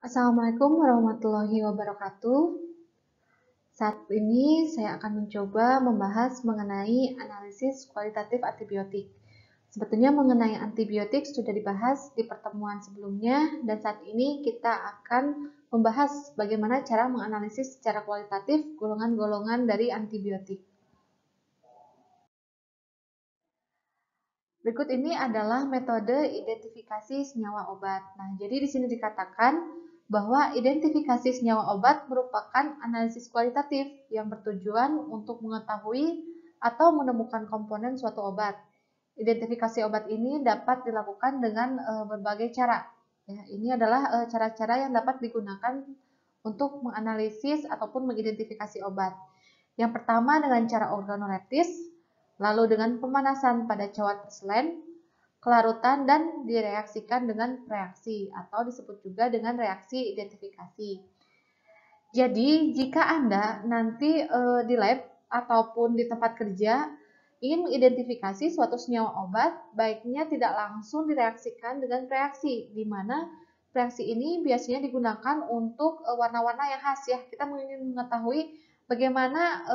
Assalamualaikum warahmatullahi wabarakatuh. Saat ini saya akan mencoba membahas mengenai analisis kualitatif antibiotik. Sebetulnya mengenai antibiotik sudah dibahas di pertemuan sebelumnya dan saat ini kita akan membahas bagaimana cara menganalisis secara kualitatif golongan-golongan dari antibiotik. Berikut ini adalah metode identifikasi senyawa obat. Nah, jadi di sini dikatakan bahwa identifikasi senyawa obat merupakan analisis kualitatif yang bertujuan untuk mengetahui atau menemukan komponen suatu obat. Identifikasi obat ini dapat dilakukan dengan berbagai cara. Ya, ini adalah cara-cara yang dapat digunakan untuk menganalisis ataupun mengidentifikasi obat. Yang pertama dengan cara organoleptis, lalu dengan pemanasan pada cawan porselen, kelarutan, dan direaksikan dengan reaksi atau disebut juga dengan reaksi identifikasi. Jadi, jika Anda nanti di lab ataupun di tempat kerja ingin mengidentifikasi suatu senyawa obat, baiknya tidak langsung direaksikan dengan reaksi, di mana reaksi ini biasanya digunakan untuk warna-warna yang khas ya. Kita ingin mengetahui bagaimana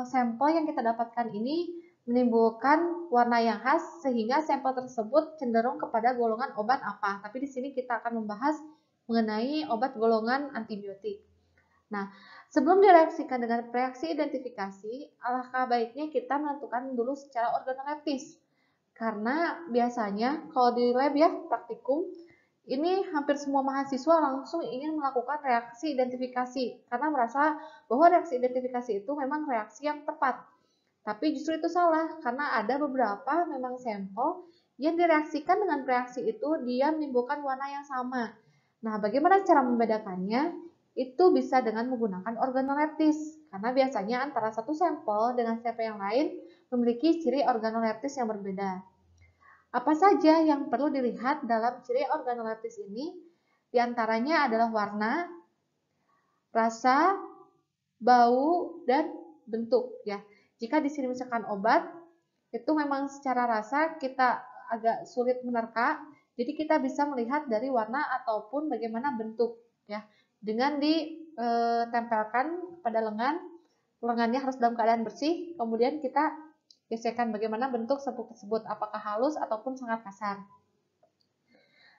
sampel yang kita dapatkan ini menimbulkan warna yang khas sehingga sampel tersebut cenderung kepada golongan obat apa. Tapi di sini kita akan membahas mengenai obat golongan antibiotik. Nah, sebelum direaksikan dengan reaksi identifikasi, alangkah baiknya kita menentukan dulu secara organoleptis. Karena biasanya kalau di lab ya, praktikum, ini hampir semua mahasiswa langsung ingin melakukan reaksi identifikasi karena merasa bahwa reaksi identifikasi itu memang reaksi yang tepat. Tapi justru itu salah karena ada beberapa memang sampel yang direaksikan dengan reaksi itu dia menimbulkan warna yang sama. Nah, bagaimana cara membedakannya? Itu bisa dengan menggunakan organoleptis karena biasanya antara satu sampel dengan sampel yang lain memiliki ciri organoleptis yang berbeda. Apa saja yang perlu dilihat dalam ciri organoleptis ini? Di antaranya adalah warna, rasa, bau, dan bentuk ya. Jika di sini misalkan obat, itu memang secara rasa kita agak sulit menerka, jadi kita bisa melihat dari warna ataupun bagaimana bentuk ya. Dengan ditempelkan pada lengannya harus dalam keadaan bersih, kemudian kita gesekkan bagaimana bentuk sabuk tersebut, apakah halus ataupun sangat kasar.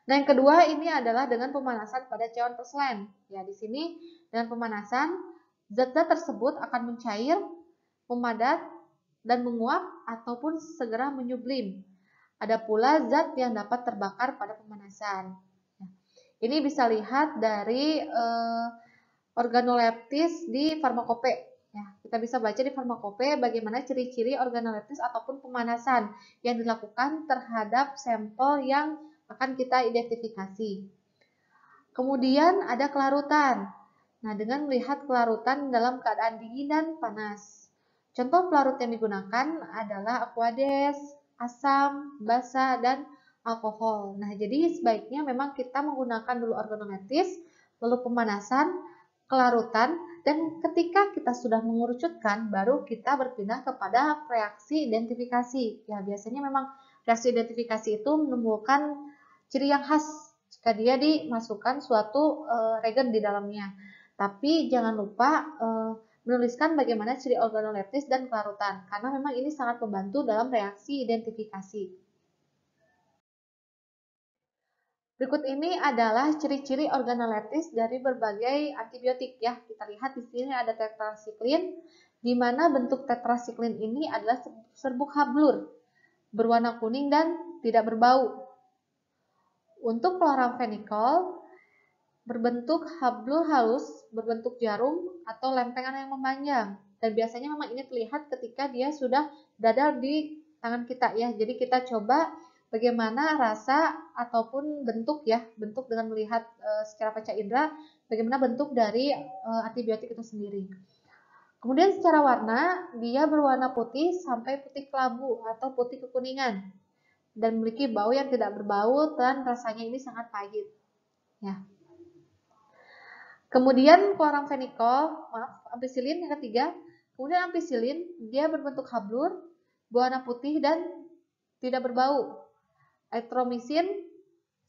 Nah, yang kedua ini adalah dengan pemanasan pada cawan porselen. Ya, di sini dengan pemanasan zat-zat tersebut akan mencair, memadat, dan menguap ataupun segera menyublim. Ada pula zat yang dapat terbakar pada pemanasan. Ini bisa lihat dari organoleptis di farmakope. Ya, kita bisa baca di farmakope bagaimana ciri-ciri organoleptis ataupun pemanasan yang dilakukan terhadap sampel yang akan kita identifikasi. Kemudian ada kelarutan. Nah, dengan melihat kelarutan dalam keadaan dingin dan panas. Contoh pelarut yang digunakan adalah aquades, asam, basa, dan alkohol. Nah, jadi sebaiknya memang kita menggunakan dulu organoleptis, lalu pemanasan, kelarutan, dan ketika kita sudah mengerucutkan, baru kita berpindah kepada reaksi identifikasi. Ya, biasanya memang reaksi identifikasi itu menimbulkan ciri yang khas jika dia dimasukkan suatu regen di dalamnya. Tapi jangan lupa menuliskan bagaimana ciri organoleptis dan kelarutan, karena memang ini sangat membantu dalam reaksi identifikasi. Berikut ini adalah ciri-ciri organoleptis dari berbagai antibiotik ya. Kita lihat di sini ada tetrasiklin, di mana bentuk tetrasiklin ini adalah serbuk hablur, berwarna kuning dan tidak berbau. Untuk chloramphenicol, berbentuk hablur halus, berbentuk jarum atau lempengan yang memanjang. Dan biasanya memang ini terlihat ketika dia sudah berada di tangan kita ya. Jadi kita coba bagaimana rasa ataupun bentuk ya, bentuk dengan melihat secara panca indera, bagaimana bentuk dari antibiotik itu sendiri. Kemudian secara warna, dia berwarna putih sampai putih kelabu atau putih kekuningan dan memiliki bau yang tidak berbau dan rasanya ini sangat pahit. Ya. Kemudian chloramphenicol, ampicillin yang ketiga. Kemudian ampicillin dia berbentuk hablur, berwarna putih dan tidak berbau. Erythromycin,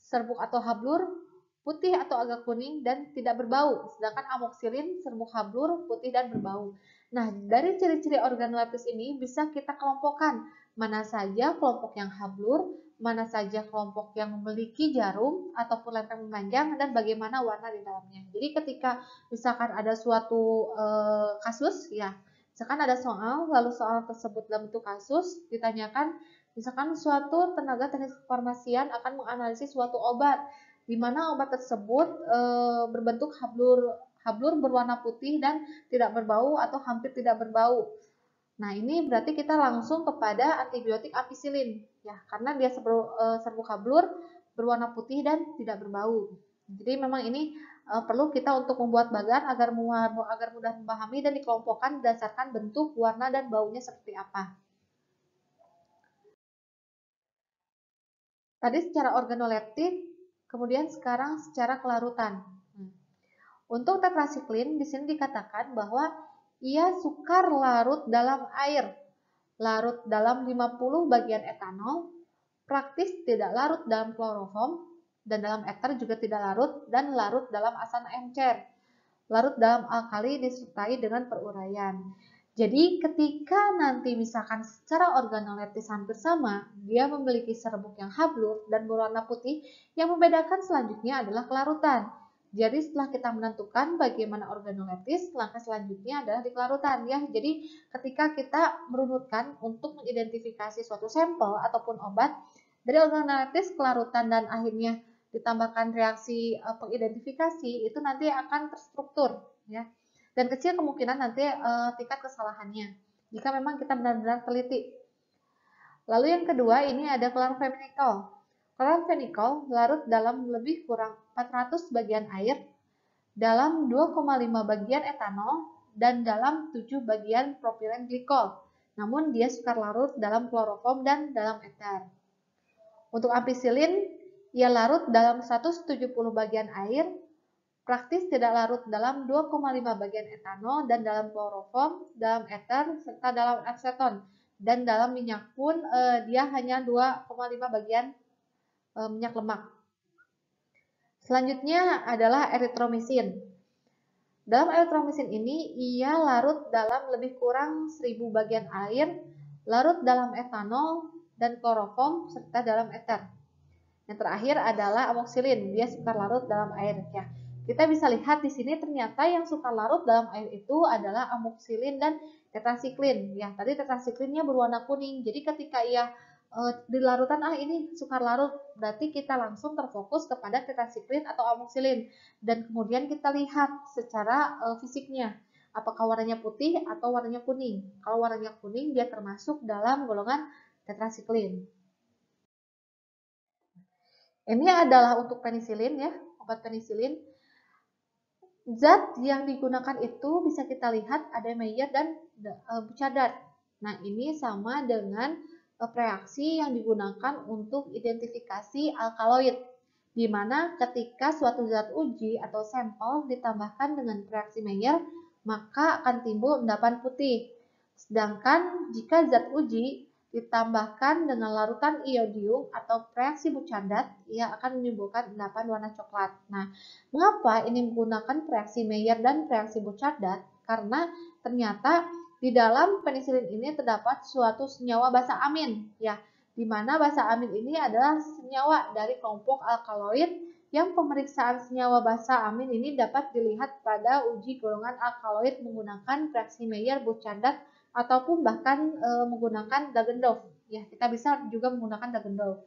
serbuk atau hablur, putih atau agak kuning dan tidak berbau, sedangkan amoksilin serbuk hablur putih dan berbau. Nah, dari ciri-ciri organoleptis ini bisa kita kelompokkan mana saja kelompok yang hablur, mana saja kelompok yang memiliki jarum ataupun lempeng memanjang, dan bagaimana warna di dalamnya. Jadi ketika misalkan ada suatu kasus, ya, misalkan ada soal, lalu soal tersebut dalam bentuk kasus, ditanyakan, misalkan suatu tenaga teknik kefarmasian akan menganalisis suatu obat, di mana obat tersebut berbentuk hablur berwarna putih dan tidak berbau atau hampir tidak berbau. Nah, ini berarti kita langsung kepada antibiotik ampicillin, ya, karena dia serbuk hablur berwarna putih dan tidak berbau. Jadi memang ini perlu kita untuk membuat bagan agar mudah memahami dan dikelompokkan berdasarkan bentuk, warna, dan baunya seperti apa. Tadi secara organoleptik, kemudian sekarang secara kelarutan. Untuk tetrasiklin di sini dikatakan bahwa ia sukar larut dalam air, larut dalam 50 bagian etanol, praktis tidak larut dalam kloroform, dan dalam ether juga tidak larut, dan larut dalam asam encer. Larut dalam alkali disertai dengan peruraian. Jadi ketika nanti misalkan secara organoleptis hampir sama, dia memiliki serbuk yang hablur dan berwarna putih, yang membedakan selanjutnya adalah kelarutan. Jadi setelah kita menentukan bagaimana organoleptis, langkah selanjutnya adalah di kelarutan, ya. Jadi ketika kita merunutkan untuk mengidentifikasi suatu sampel ataupun obat dari organoleptis, kelarutan, dan akhirnya ditambahkan reaksi pengidentifikasi, itu nanti akan terstruktur, ya. Dan kecil kemungkinan nanti tingkat kesalahannya jika memang kita benar-benar teliti. Lalu yang kedua ini ada chloramphenicol. Chloramphenicol larut dalam lebih kurang 400 bagian air, dalam 2,5 bagian etanol, dan dalam 7 bagian propilen glikol. Namun dia sukar larut dalam kloroform dan dalam ether. Untuk ampicillin, ia larut dalam 170 bagian air, praktis tidak larut dalam 2,5 bagian etanol dan dalam kloroform, dalam ether, serta dalam aseton. Dan dalam minyak pun dia hanya 2,5 bagian minyak lemak. Selanjutnya adalah eritromisin. Dalam eritromisin ini ia larut dalam lebih kurang 1000 bagian air, larut dalam etanol dan kloroform, serta dalam ether. Yang terakhir adalah amoksilin, dia sukar larut dalam air, ya. Kita bisa lihat di sini ternyata yang sukar larut dalam air itu adalah amoksilin dan tetrasiklin. Ya, tadi tetrasiklinnya berwarna kuning. Jadi ketika ia di larutan ini sukar larut, berarti kita langsung terfokus kepada tetrasiklin atau amoksilin, dan kemudian kita lihat secara fisiknya apakah warnanya putih atau warnanya kuning. Kalau warnanya kuning dia termasuk dalam golongan tetrasiklin. Ini adalah untuk penisilin, ya, obat penisilin. Zat yang digunakan itu bisa kita lihat ada Meyer dan Bucadat. Nah, ini sama dengan reaksi yang digunakan untuk identifikasi alkaloid, di mana ketika suatu zat uji atau sampel ditambahkan dengan reaksi Meyer, maka akan timbul endapan putih. Sedangkan jika zat uji ditambahkan dengan larutan iodium atau reaksi Bucadat, ia akan menimbulkan endapan warna coklat. Nah, mengapa ini menggunakan reaksi Meyer dan reaksi Bucadat? Karena ternyata di dalam penisilin ini terdapat suatu senyawa basa amin, ya, di mana basa amin ini adalah senyawa dari kelompok alkaloid yang pemeriksaan senyawa basa amin ini dapat dilihat pada uji golongan alkaloid menggunakan reaksi Meyer, Bucadat, ataupun bahkan menggunakan Dagendorf. Ya, kita bisa juga menggunakan Dagendorf.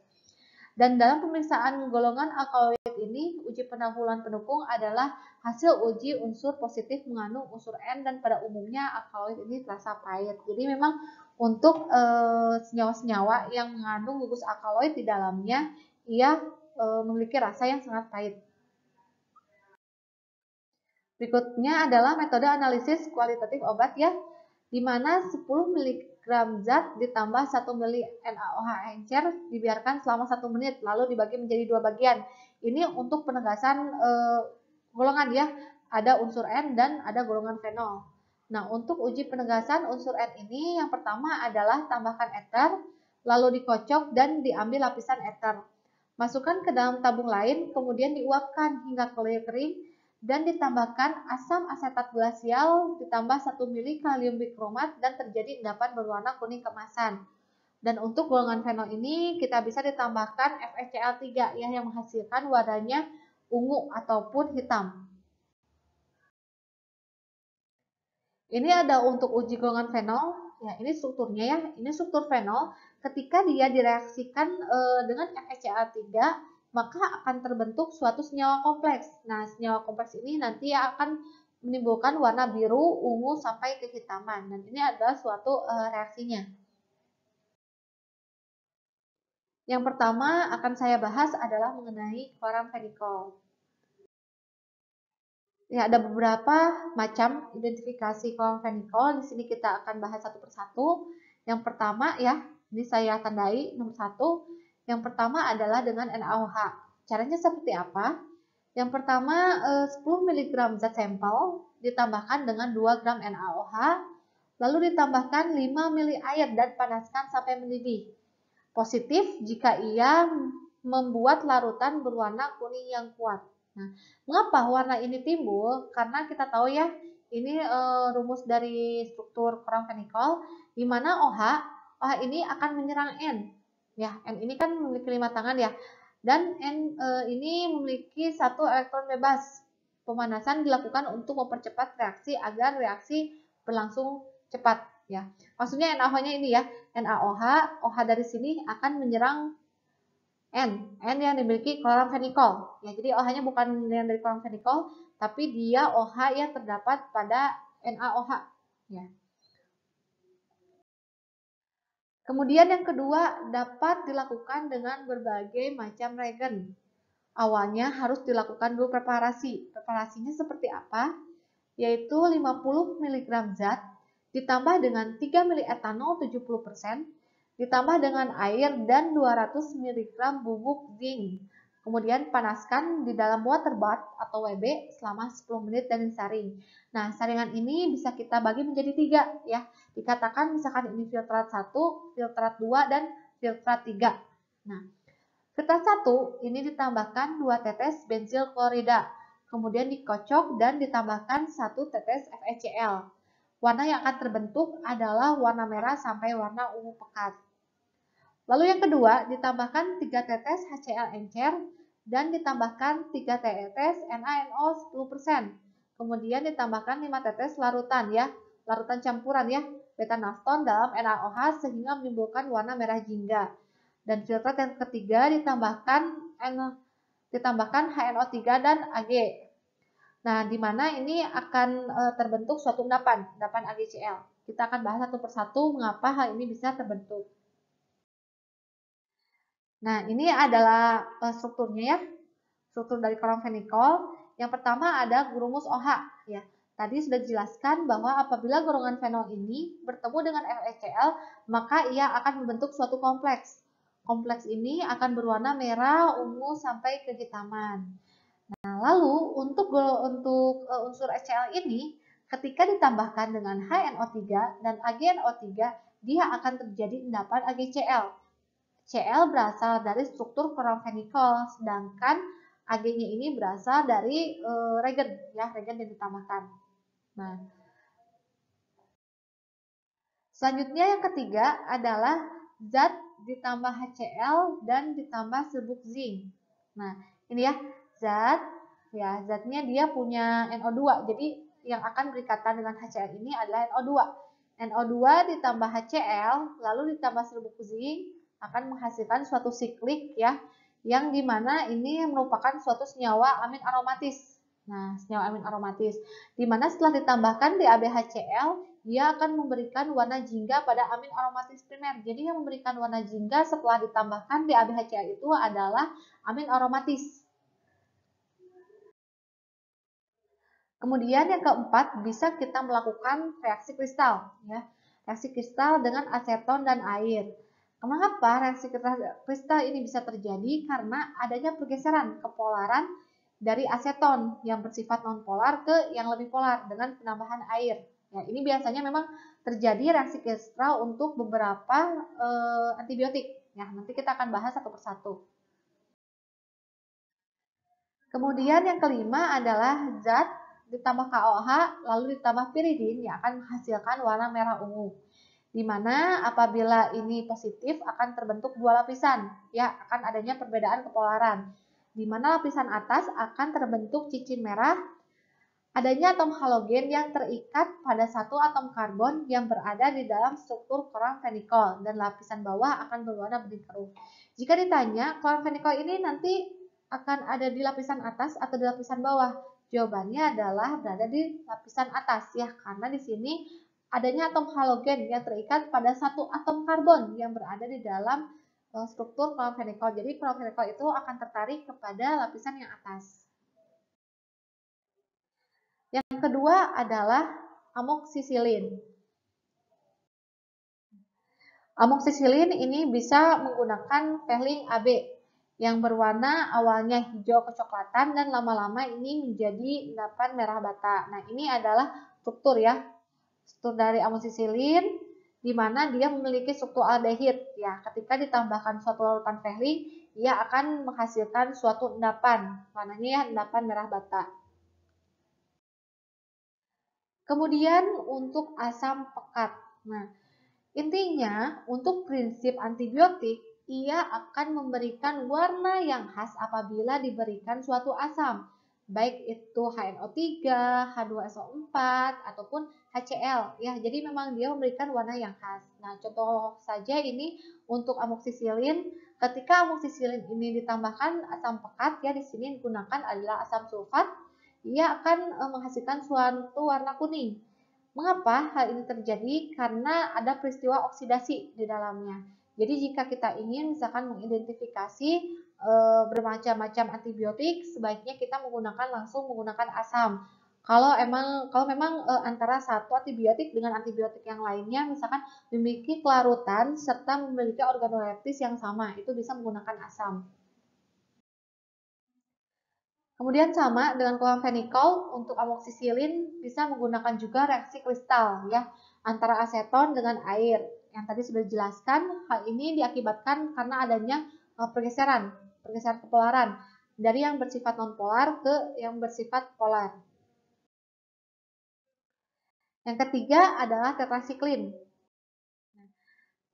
Dan dalam pemeriksaan golongan alkaloid ini, uji pendahuluan pendukung adalah hasil uji unsur positif mengandung unsur N, dan pada umumnya alkaloid ini terasa pahit. Jadi memang untuk senyawa-senyawa yang mengandung gugus alkaloid di dalamnya, ia memiliki rasa yang sangat pahit. Berikutnya adalah metode analisis kualitatif obat, ya, di mana 10 mg zat ditambah 1 ml NaOH encer dibiarkan selama 1 menit, lalu dibagi menjadi 2 bagian. Ini untuk penegasan golongan, ya, ada unsur N dan ada golongan fenol. Nah, untuk uji penegasan unsur N ini, yang pertama adalah tambahkan ether, lalu dikocok dan diambil lapisan ether. Masukkan ke dalam tabung lain, kemudian diuapkan hingga kering dan ditambahkan asam asetat glasial ditambah 1 mili kalium bikromat dan terjadi endapan berwarna kuning keemasan. Dan untuk golongan fenol ini kita bisa ditambahkan FeCl3 ya, yang menghasilkan warnanya ungu ataupun hitam. Ini ada untuk uji golongan fenol. Ya, ini strukturnya ya. Ini struktur fenol. Ketika dia direaksikan dengan FeCl3, maka akan terbentuk suatu senyawa kompleks. Nah, senyawa kompleks ini nanti akan menimbulkan warna biru, ungu, sampai kehitaman. Dan ini adalah suatu reaksinya. Yang pertama akan saya bahas adalah mengenai chloramphenicol. Ya, ada beberapa macam identifikasi chloramphenicol. Di sini kita akan bahas satu persatu. Yang pertama ya, ini saya tandai nomor 1. Yang pertama adalah dengan NaOH. Caranya seperti apa? Yang pertama 10 mg zat sampel ditambahkan dengan 2 gram NaOH, lalu ditambahkan 5 ml air dan panaskan sampai mendidih. Positif jika ia membuat larutan berwarna kuning yang kuat. Nah, mengapa warna ini timbul? Karena kita tahu ya, ini rumus dari struktur chloramphenicol, di mana OH ini akan menyerang N. Ya, N ini kan memiliki 5 tangan ya, dan N ini memiliki 1 elektron bebas. Pemanasan dilakukan untuk mempercepat reaksi agar reaksi berlangsung cepat. Ya, maksudnya NaOH-nya ini ya, NaOH, OH dari sini akan menyerang N yang dimiliki chloramphenicol. Ya, jadi OH-nya bukan yang dari chloramphenicol, tapi dia OH yang terdapat pada NaOH. Ya. Kemudian yang kedua, dapat dilakukan dengan berbagai macam reagen. Awalnya harus dilakukan dulu preparasi. Preparasinya seperti apa? Yaitu 50 mg zat ditambah dengan 3 ml etanol 70%, ditambah dengan air dan 200 mg bubuk zinc. Kemudian panaskan di dalam water bath atau WB selama 10 menit dan disaring. Nah, saringan ini bisa kita bagi menjadi 3 ya. Dikatakan misalkan ini filtrat 1, filtrat 2, dan filtrat 3. Nah, filtrat 1 ini ditambahkan 2 tetes bensil klorida. Kemudian dikocok dan ditambahkan 1 tetes FeCl. Warna yang akan terbentuk adalah warna merah sampai warna ungu pekat. Lalu yang kedua, ditambahkan 3 tetes HCl encer dan ditambahkan 3 tetes NaNO 10%. Kemudian ditambahkan 5 tetes larutan ya, larutan campuran ya, beta-nafton dalam NaOH sehingga menimbulkan warna merah jingga. Dan filtrat yang ketiga ditambahkan HNO3 dan Ag. Nah, di mana ini akan terbentuk suatu endapan AgCl. Kita akan bahas satu persatu mengapa hal ini bisa terbentuk. Nah, ini adalah strukturnya ya, struktur dari chloramphenicol. Yang pertama ada rumus OH ya. Tadi sudah dijelaskan bahwa apabila golongan fenol ini bertemu dengan FeCl, maka ia akan membentuk suatu kompleks. Kompleks ini akan berwarna merah, ungu, sampai kehitaman. Nah, lalu untuk unsur HCl ini, ketika ditambahkan dengan HNO3 dan AgNO3, dia akan terjadi endapan AgCl. Cl berasal dari struktur chloramphenicol, sedangkan Ag-nya ini berasal dari reagen ya, reagen yang ditambahkan. Nah, selanjutnya yang ketiga adalah zat ditambah HCl dan ditambah serbuk zinc. Nah, ini ya, zatnya dia punya NO2. Jadi yang akan berikatan dengan HCl ini adalah NO2. NO2 ditambah HCl lalu ditambah serbuk zinc akan menghasilkan suatu siklik ya, yang dimana ini merupakan suatu senyawa amin aromatis. Nah, senyawa amin aromatis, dimana setelah ditambahkan DABHCl, dia akan memberikan warna jingga pada amin aromatis primer. Jadi yang memberikan warna jingga setelah ditambahkan DABHCl itu adalah amin aromatis. Kemudian yang keempat, bisa kita melakukan reaksi kristal ya. Reaksi kristal dengan aseton dan air. Mengapa reaksi kristal ini bisa terjadi? Karena adanya pergeseran kepolaran dari aseton yang bersifat nonpolar ke yang lebih polar dengan penambahan air. Ya, ini biasanya memang terjadi reaksi kristal untuk beberapa antibiotik. Ya, nanti kita akan bahas satu persatu. Kemudian yang kelima adalah zat ditambah KOH lalu ditambah piridin yang akan menghasilkan warna merah ungu. Di mana apabila ini positif akan terbentuk dua lapisan, ya akan adanya perbedaan kepolaran. Di mana lapisan atas akan terbentuk cincin merah, adanya atom halogen yang terikat pada satu atom karbon yang berada di dalam struktur kloramfenikol dan lapisan bawah akan berwarna bening keruh. Jika ditanya, kloramfenikol ini nanti akan ada di lapisan atas atau di lapisan bawah? Jawabannya adalah berada di lapisan atas ya, karena di sini adanya atom halogen yang terikat pada satu atom karbon yang berada di dalam struktur kloramfenikol. Jadi kloramfenikol itu akan tertarik kepada lapisan yang atas. Yang kedua adalah amoksisilin. Amoksisilin ini bisa menggunakan Fehling AB yang berwarna awalnya hijau kecoklatan dan lama-lama ini menjadi endapan merah bata. Nah, ini adalah struktur ya. Struktur dari amoksisilin di mana dia memiliki struktur aldehid ya. Ketika ditambahkan suatu larutan Fehling, ia akan menghasilkan suatu endapan. Warnanya ya endapan merah bata. Kemudian untuk asam pekat. Nah, intinya untuk prinsip antibiotik, ia akan memberikan warna yang khas apabila diberikan suatu asam, baik itu HNO3, H2SO4 ataupun HCl ya. Jadi memang dia memberikan warna yang khas. Nah, contoh saja ini untuk amoksisilin. Ketika amoksisilin ini ditambahkan asam pekat ya, di sini digunakan adalah asam sulfat, ia akan menghasilkan suatu warna kuning. Mengapa hal ini terjadi? Karena ada peristiwa oksidasi di dalamnya. Jadi jika kita ingin misalkan mengidentifikasi bermacam-macam antibiotik, sebaiknya kita langsung menggunakan asam. Kalau memang antara satu antibiotik dengan antibiotik yang lainnya misalkan memiliki kelarutan serta memiliki organoleptis yang sama, itu bisa menggunakan asam. Kemudian sama dengan kloramfenikol, untuk amoksisilin bisa menggunakan juga reaksi kristal ya antara aseton dengan air. Yang tadi sudah dijelaskan, hal ini diakibatkan karena adanya pergeseran kepolaran dari yang bersifat nonpolar ke yang bersifat polar. Yang ketiga adalah tetrasiklin.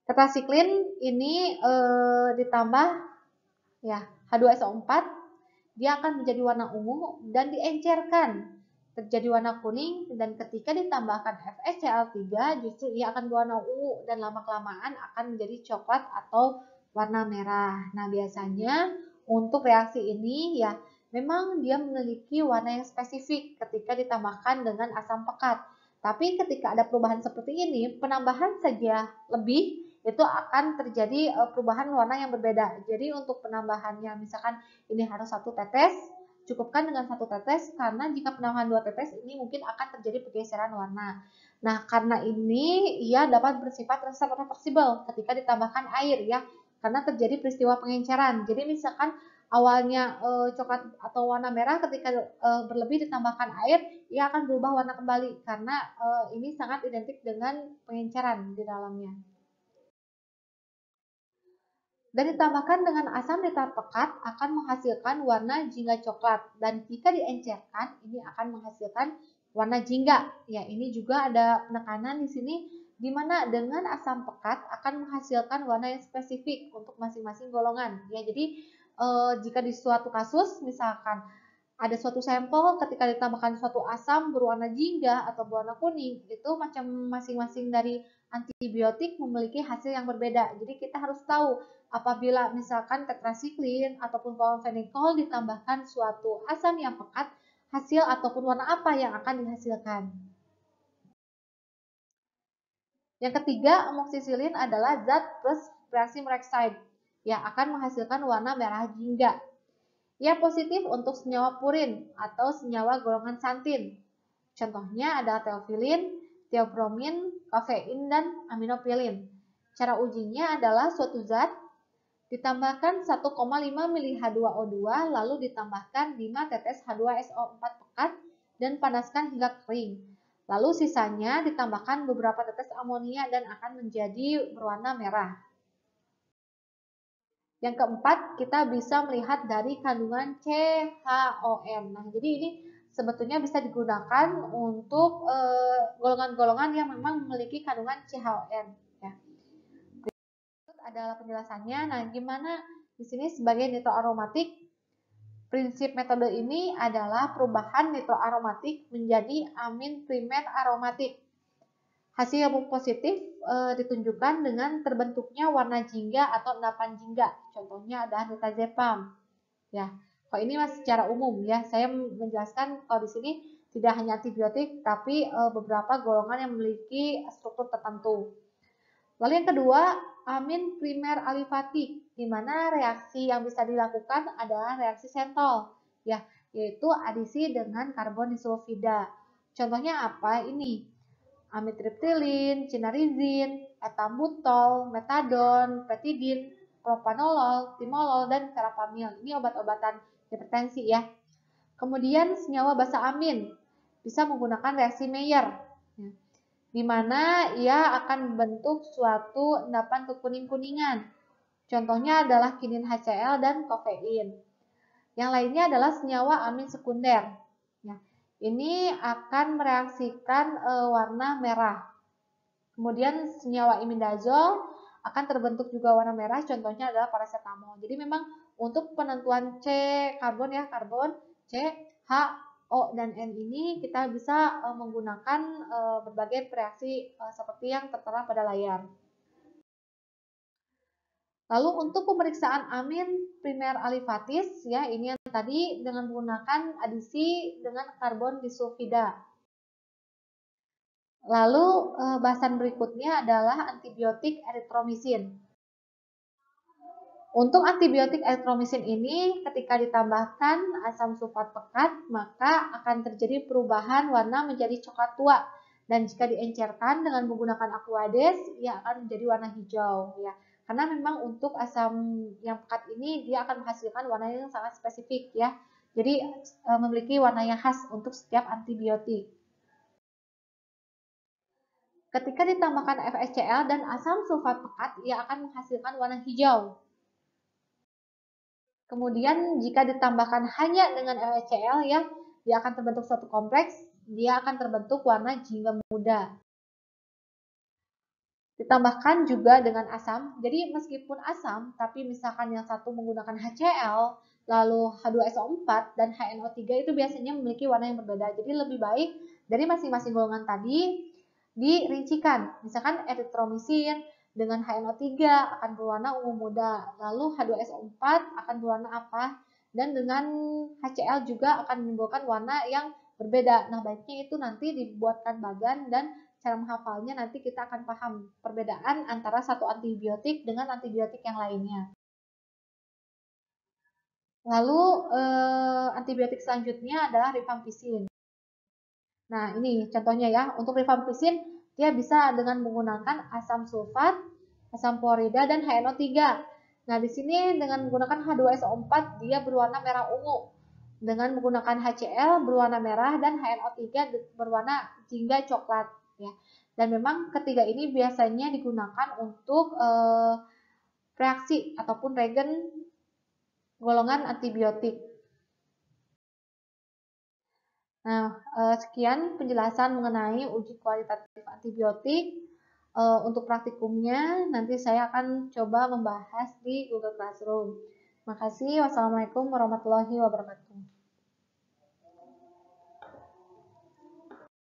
Tetrasiklin ini ditambah ya H2SO4, dia akan menjadi warna ungu dan diencerkan terjadi warna kuning, dan ketika ditambahkan FeCl3 justru ia akan berwarna ungu dan lama-kelamaan akan menjadi coklat atau warna merah. Nah, biasanya untuk reaksi ini ya memang dia memiliki warna yang spesifik ketika ditambahkan dengan asam pekat. Tapi ketika ada perubahan seperti ini, penambahan saja lebih itu akan terjadi perubahan warna yang berbeda. Jadi untuk penambahannya misalkan ini harus 1 tetes, cukupkan dengan 1 tetes karena jika penambahan 2 tetes ini mungkin akan terjadi pergeseran warna. Nah, karena ini ia dapat bersifat reversibel ketika ditambahkan air ya, karena terjadi peristiwa pengenceran. Jadi misalkan awalnya coklat atau warna merah, ketika berlebih ditambahkan air, ia akan berubah warna kembali karena ini sangat identik dengan pengenceran di dalamnya. Dan ditambahkan dengan asam nitrat pekat akan menghasilkan warna jingga coklat, dan jika diencerkan ini akan menghasilkan warna jingga. Ya, ini juga ada penekanan di sini di mana dengan asam pekat akan menghasilkan warna yang spesifik untuk masing-masing golongan. Ya, jadi jika di suatu kasus misalkan ada suatu sampel ketika ditambahkan suatu asam berwarna jingga atau berwarna kuning, itu macam masing-masing dari antibiotik memiliki hasil yang berbeda. Jadi kita harus tahu apabila misalkan tetrasiklin ataupun kloramfenikol ditambahkan suatu asam yang pekat, hasil ataupun warna apa yang akan dihasilkan. Yang ketiga, amoksisilin adalah zat plus reaksi peroksida yang akan menghasilkan warna merah jingga. Ia positif untuk senyawa purin atau senyawa golongan santin. Contohnya adalah teofilin, teobromin, kafein, dan aminopilin. Cara ujinya adalah suatu zat ditambahkan 1,5 mili H2O2 lalu ditambahkan 5 tetes H2SO4 pekat dan panaskan hingga kering. Lalu sisanya ditambahkan beberapa tetes amonia dan akan menjadi berwarna merah. Yang keempat, kita bisa melihat dari kandungan CHON. Nah, jadi ini sebetulnya bisa digunakan untuk golongan-golongan yang memang memiliki kandungan CHON. Ya. Berikut adalah penjelasannya. Nah, gimana di sini sebagai nitroaromatik? Prinsip metode ini adalah perubahan nitroaromatik menjadi amin primer aromatik. Hasil yang positif ditunjukkan dengan terbentuknya warna jingga atau endapan jingga. Contohnya adalah nitazepam. Ya, kalau ini masih secara umum ya. Saya menjelaskan kalau di sini tidak hanya antibiotik, tapi beberapa golongan yang memiliki struktur tertentu. Lalu yang kedua, amin primer alifatik, di mana reaksi yang bisa dilakukan adalah reaksi sentol, ya, yaitu adisi dengan karbon disulfida. Contohnya apa ini? Amitriptilin, cinarizin, etambutol, metadon, petidin, propanolol, timolol, dan verapamil. Ini obat-obatan hipertensi ya. Kemudian senyawa basa amin bisa menggunakan reaksi Mayer, di mana ia akan membentuk suatu endapan kekuning-kuningan. Contohnya adalah kinin HCl dan kofein. Yang lainnya adalah senyawa amin sekunder. Ya, ini akan mereaksikan warna merah. Kemudian senyawa imidazol akan terbentuk juga warna merah. Contohnya adalah paracetamol. Jadi memang untuk penentuan C karbon ya, karbon C, H, O, dan N ini kita bisa menggunakan berbagai reaksi seperti yang tertera pada layar. Lalu untuk pemeriksaan amin primer alifatis ya, ini yang tadi dengan menggunakan adisi dengan karbon disulfida. Lalu bahasan berikutnya adalah antibiotik eritromisin. Untuk antibiotik eritromisin ini ketika ditambahkan asam sulfat pekat maka akan terjadi perubahan warna menjadi coklat tua, dan jika diencerkan dengan menggunakan aquades ia akan menjadi warna hijau ya. Karena memang untuk asam yang pekat ini dia akan menghasilkan warna yang sangat spesifik ya. Jadi memiliki warna yang khas untuk setiap antibiotik. Ketika ditambahkan FeCl dan asam sulfat pekat ia akan menghasilkan warna hijau. Kemudian jika ditambahkan hanya dengan FeCl ya, dia akan terbentuk suatu kompleks, dia akan terbentuk warna jingga muda. Ditambahkan juga dengan asam, jadi meskipun asam, tapi misalkan yang satu menggunakan HCl, lalu H2SO4 dan HNO3 itu biasanya memiliki warna yang berbeda. Jadi lebih baik dari masing-masing golongan tadi dirincikan. Misalkan eritromisin dengan HNO3 akan berwarna ungu muda, lalu H2SO4 akan berwarna apa, dan dengan HCl juga akan menimbulkan warna yang berbeda. Nah, baiknya itu nanti dibuatkan bagan dan cara menghafalnya nanti kita akan paham perbedaan antara satu antibiotik dengan antibiotik yang lainnya. Lalu antibiotik selanjutnya adalah rifampicin. Nah, ini contohnya ya. Untuk rifampicin, dia bisa dengan menggunakan asam sulfat, asam klorida, dan HNO3. Nah, di sini dengan menggunakan H2SO4, dia berwarna merah ungu. Dengan menggunakan HCl berwarna merah dan HNO3 berwarna jingga coklat. Ya. Dan memang ketiga ini biasanya digunakan untuk reaksi ataupun regen golongan antibiotik. Nah, sekian penjelasan mengenai uji kualitatif antibiotik. Untuk praktikumnya, nanti saya akan coba membahas di Google Classroom. Terima kasih. Wassalamualaikum warahmatullahi wabarakatuh.